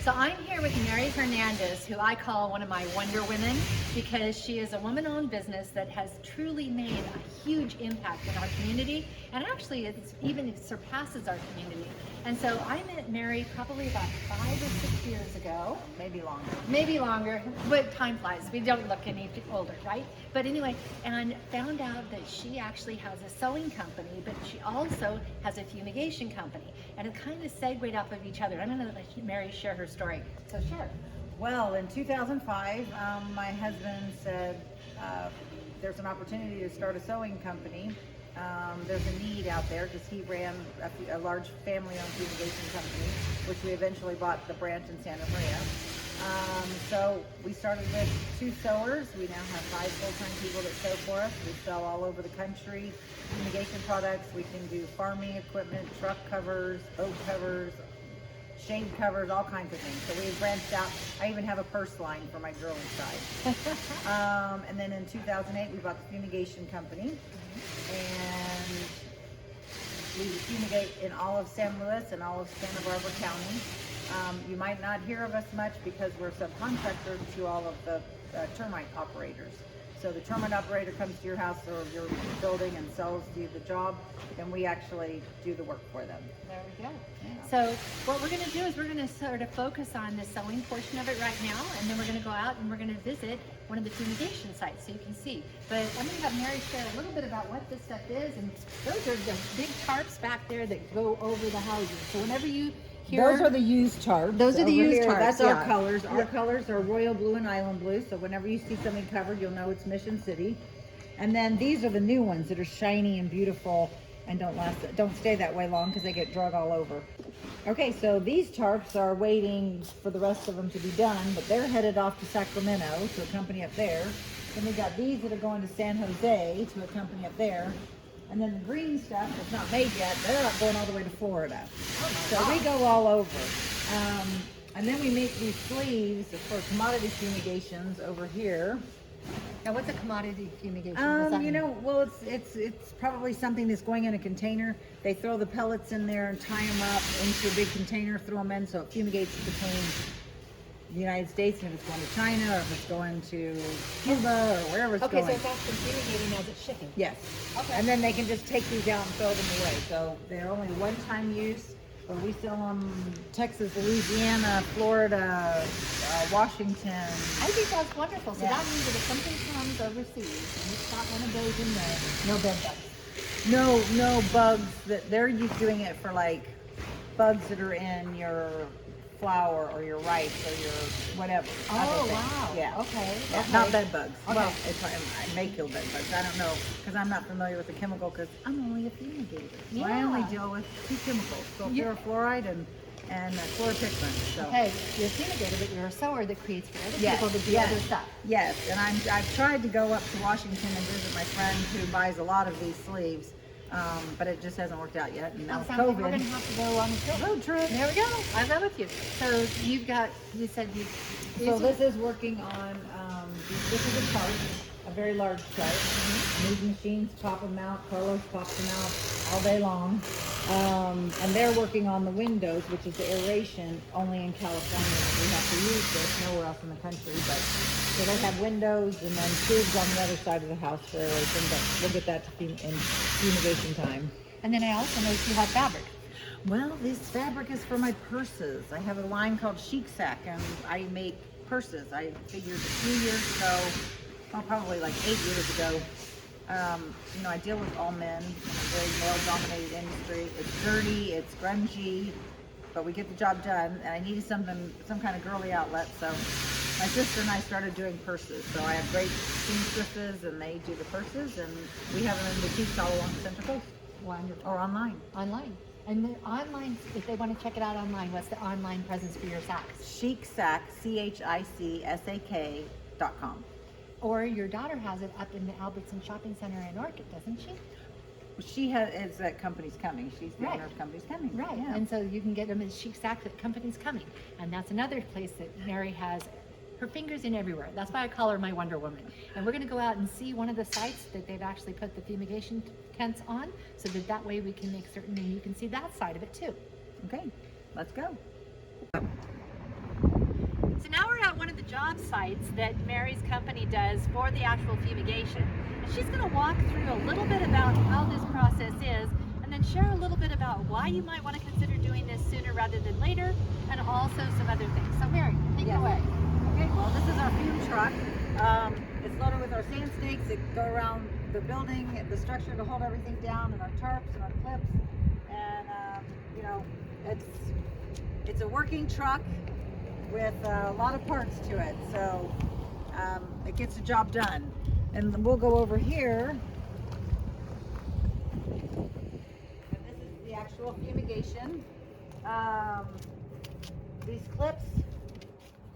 So I'm here with Mary Hernandez, who I call one of my Wonder Women, because she is a woman-owned business that has truly made a huge impact in our community, and actually it surpasses our community. And so I met Mary probably about 5 or 6 years ago. Maybe longer. Maybe longer, but time flies. We don't look any older, right? But anyway, and found out that she actually has a sewing company, but she also has a fumigation company. And it kind of segued off of each other. I'm gonna let Mary share her story. So share. Well, in 2005, my husband said, there's an opportunity to start a sewing company. There's a need out there because he ran a large family-owned fumigation company, which we eventually bought the branch in Santa Maria. So we started with 2 sewers. We now have 5 full-time people that sew for us. We sell all over the country. Fumigation products. We can do farming equipment, truck covers, boat covers, shade covers, all kinds of things. So we've branched out. I even have a purse line for my girly side. And then in 2008, we bought the fumigation company. And we fumigate in all of San Luis and all of Santa Barbara County. You might not hear of us much because we're subcontractors to all of the termite operators. So the termite operator comes to your house or your building and sells you the job, and we actually do the work for them. There we go. Yeah. So what we're going to do is we're going to sort of focus on the sewing portion of it right now, and then we're going to go out and we're going to visit one of the fumigation sites so you can see. But I'm going to have Mary share a little bit about what this stuff is, and those are the big tarps back there that go over the houses. So whenever you hear... Those are the used tarps. Those are the used tarps. That's our yeah. colors. Our colors are royal blue and island blue. So whenever you see something covered, you'll know it's Mission City. And then these are the new ones that are shiny and beautiful and don't stay that way long because they get drug all over. Okay, so these tarps are waiting for the rest of them to be done, but they're headed off to Sacramento to a company up there. Then we got these that are going to San Jose to a company up there. And then the green stuff that's not made yet, they're not going all the way to Florida. So we go all over. And then we make these sleeves for commodity fumigations over here. Now, what's a commodity fumigation? You know, well, it's probably something that's going in a container. They throw the pellets in there and tie them up into a big container, throw them in, so it fumigates between the United States, and if it's going to China or if it's going to Cuba or wherever it's going. Okay, so it's actually fumigating as it's shipping. Yes. Okay. And then they can just take these out and throw them away. So they're only one-time use. But we sell them Texas, Louisiana, Florida, Washington. I think that's wonderful. So Yeah. that means that if something comes overseas and it's got one of those in there, no bed bugs. No bugs. That they're used doing it for like bugs that are in your flour or your rice or your whatever. Oh, wow. Yeah. Okay. Yeah, Okay. not bed bugs. Okay. Well, I may kill bed bugs. I don't know because I'm not familiar with the chemical because I'm only a fumigator. So I only Yeah. deal with 2 chemicals, Yeah. sulfurofluoride and chloropicrin. So. Okay, you're a fumigator, but you're a sewer that creates for other Yes, people to do yes. other stuff. Yes, and I've tried to go up to Washington and visit my friend who buys a lot of these sleeves, but it just hasn't worked out yet. And now That with sounds like COVID, we're going to have to go on a trip. road trip. There we go. I'm there with you. So you've got, you said you... So this is working on, this is a chart, a very large chart. These machines pop them out, Carlos pops them out all day long. And they're working on the windows, which is the aeration, only in California. We have to use this, nowhere else in the country. But so they have windows and then tubes on the other side of the house for aeration, but we'll get that to in fumigation time. And then I also noticed you have fabric. Well, this fabric is for my purses. I have a line called Chic Sack, and I make purses. I figured a few years ago, well, probably like 8 years ago, you know, I deal with all men in a very male-dominated industry. It's dirty, it's grungy, but we get the job done, and I needed some kind of girly outlet, so my sister and I started doing purses. So I have great seamstresses, and they do the purses, and we have them in boutiques all along the Central Coast. Wonderful. Or online. Online. And the online, if they want to check it out online, what's the online presence for your sacks? Chic Sack, CHICSAK.com. Or your daughter has it up in the Albertson Shopping Center in Orchid, doesn't she? She is at Company's Coming. She's the Right. owner of Company's Coming. Right. Yeah. And so you can get them at Chic Sack at Company's Coming. And that's another place that Mary has her fingers in everywhere. That's why I call her my Wonder Woman. And we're going to go out and see one of the sites that they've actually put the fumigation tents on, so that way we can make certain and you can see that side of it too. Okay, let's go. So now we're at one of the job sites that Mary's company does for the actual fumigation. And she's going to walk through a little bit about how this process is, and then share a little bit about why you might want to consider doing this sooner rather than later, and also some other things. So Mary, take it away. Okay, well, this is our fume truck. It's loaded with our sand snakes that go around the building, the structure to hold everything down, and our tarps and our clips. And you know, it's a working truck with a lot of parts to it, so it gets the job done. And we'll go over here. And this is the actual fumigation. These clips,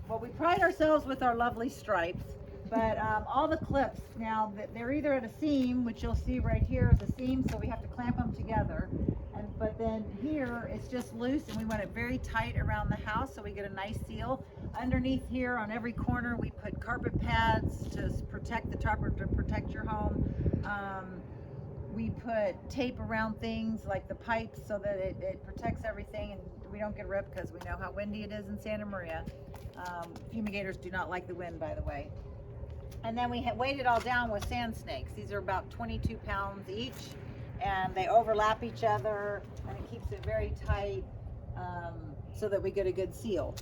well, we pride ourselves with our lovely stripes, but all the clips now, they're either at a seam, which you'll see right here is a seam, so we have to clamp them together. But then here it's just loose, and we want it very tight around the house so we get a nice seal. Underneath here on every corner we put carpet pads to protect the top or to protect your home. We put tape around things like the pipes so that it protects everything and we don't get ripped, because we know how windy it is in Santa Maria. Fumigators do not like the wind, by the way. And then we weighed it all down with sand snakes. These are about 22 pounds each, and they overlap each other, and it keeps it very tight so that we get a good seal.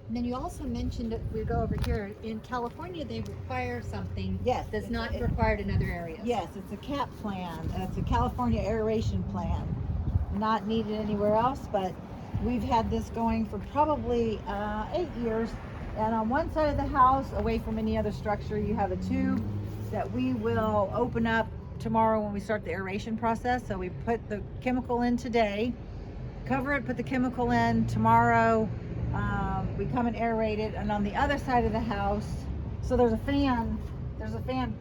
And then you also mentioned, if we go over here, in California they require something that's not required in other areas. Yes, it's a CAP plan. It's a California aeration plan. Not needed anywhere else, but we've had this going for probably 8 years. And on one side of the house, away from any other structure, you have a tube that we will open up tomorrow when we start the aeration process. So we put the chemical in today, cover it, put the chemical in tomorrow. We come and aerate it, and on the other side of the house, so there's a fan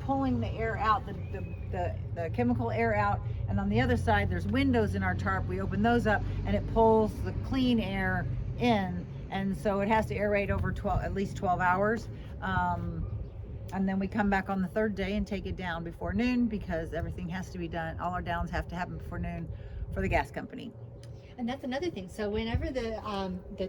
pulling the air out, the chemical air out, and on the other side there's windows in our tarp. We open those up and it pulls the clean air in, and so it has to aerate over at least 12 hours. And then we come back on the third day and take it down before noon, because everything has to be done, all our downs have to happen before noon for the gas company. And that's another thing. So whenever the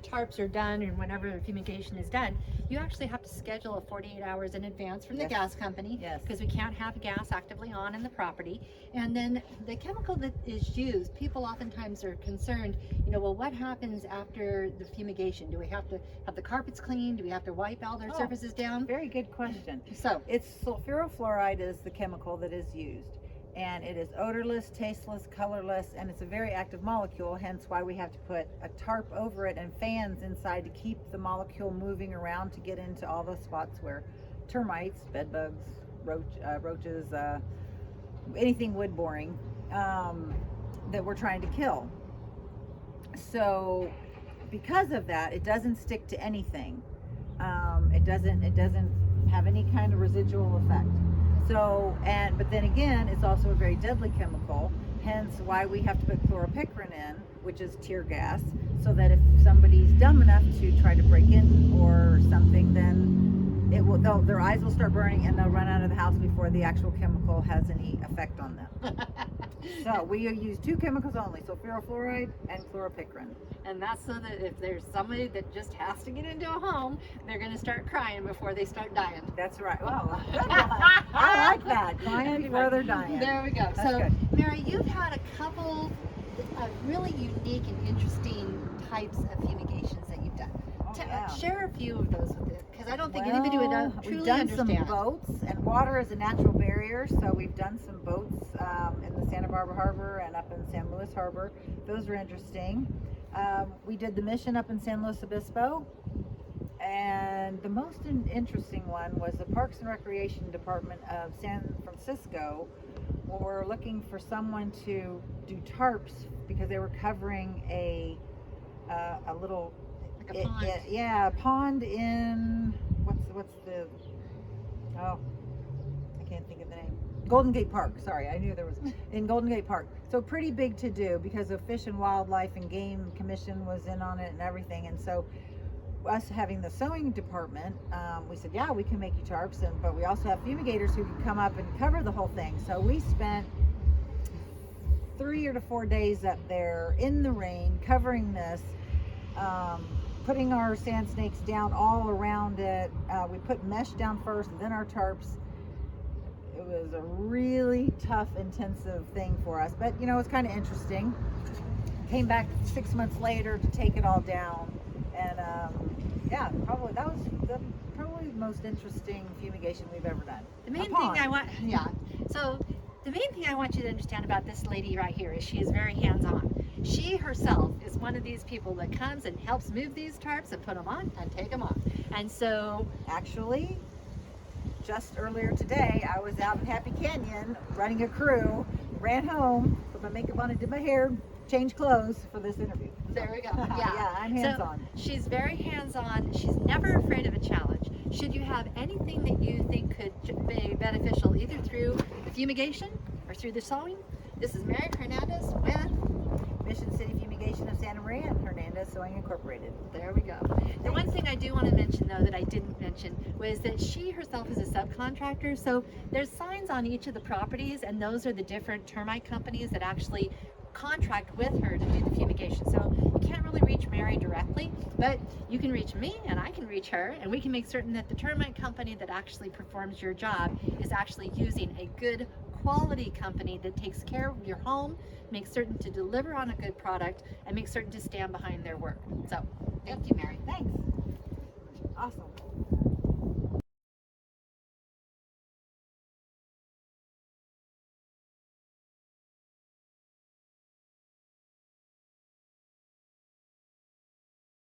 tarps are done and whenever the fumigation is done, you actually have to schedule a 48 hours in advance from the gas company, because we can't have gas actively on in the property. And then the chemical that is used, people oftentimes are concerned, you know, well, what happens after the fumigation? Do we have to have the carpets cleaned? Do we have to wipe all their surfaces down? Very good question. So it's sulfurofluoride is the chemical that is used. And it is odorless, tasteless, colorless, and it's a very active molecule, hence why we have to put a tarp over it and fans inside to keep the molecule moving around to get into all those spots where termites, bed bugs, roaches, anything wood boring that we're trying to kill. So because of that, it doesn't stick to anything. It doesn't have any kind of residual effect. So, but then again, it's also a very deadly chemical, hence why we have to put chloropicrin in, which is tear gas, so that if somebody's dumb enough to try to break in or something, then their eyes will start burning and they'll run out of the house before the actual chemical has any effect on them. So we use two chemicals only, sulfurofluoride and chloropicrin. And that's so that if there's somebody that just has to get into a home, they're going to start crying before they start dying. That's right. Oh, good one. I like that. Crying before they're dying. There we go. That's so, good. Mary, you've had a couple of really unique and interesting types of fumigations that you've done. Share a few of those with it, because I don't think anybody would truly understand. We've done some boats, and water is a natural barrier, so we've done some boats in the Santa Barbara Harbor and up in San Luis Harbor. Those were interesting. We did the mission up in San Luis Obispo, and the most interesting one was the Parks and Recreation Department of San Francisco. Were looking for someone to do tarps because they were covering a little like a pond. A pond in what's the I can't think of the name. Golden Gate Park. Sorry, I knew there was in Golden Gate Park. So pretty big to do because the Fish and Wildlife and Game Commission was in on it and everything. And so us having the sewing department, we said, yeah, we can make you tarps, but we also have fumigators who can come up and cover the whole thing. So we spent 3 or 4 days up there in the rain covering this, putting our sand snakes down all around it. We put mesh down first, then our tarps. It was a really tough, intensive thing for us, but you know, it's kind of interesting. Came back 6 months later to take it all down, and yeah, probably that was probably the most interesting fumigation we've ever done. The main thing I want, yeah. So the main thing I want you to understand about this lady right here is she is very hands-on. She herself is one of these people that comes and helps move these tarps and put them on and take them off. And so actually, just earlier today, I was out in Happy Canyon running a crew, ran home, put my makeup on and did my hair, changed clothes for this interview. there we go. Yeah, yeah, I'm hands-on. So she's very hands-on. She's never afraid of a challenge. Should you have anything that you think could be beneficial either through the fumigation or through the sewing, this is Mary Hernandez with Mission City Fumigation of Santa Maria and Hernandez Sewing Incorporated. There we go. The one thing I do want to mention though that I didn't mention was that she herself is a subcontractor. So there's signs on each of the properties, and those are the different termite companies that actually contract with her to do the fumigation. So you can't really reach Mary directly, but you can reach me and I can reach her, and we can make certain that the termite company that actually performs your job is actually using a good quality company that takes care of your home, makes certain to deliver on a good product, and makes certain to stand behind their work. So thank you, Mary. Thanks. Awesome.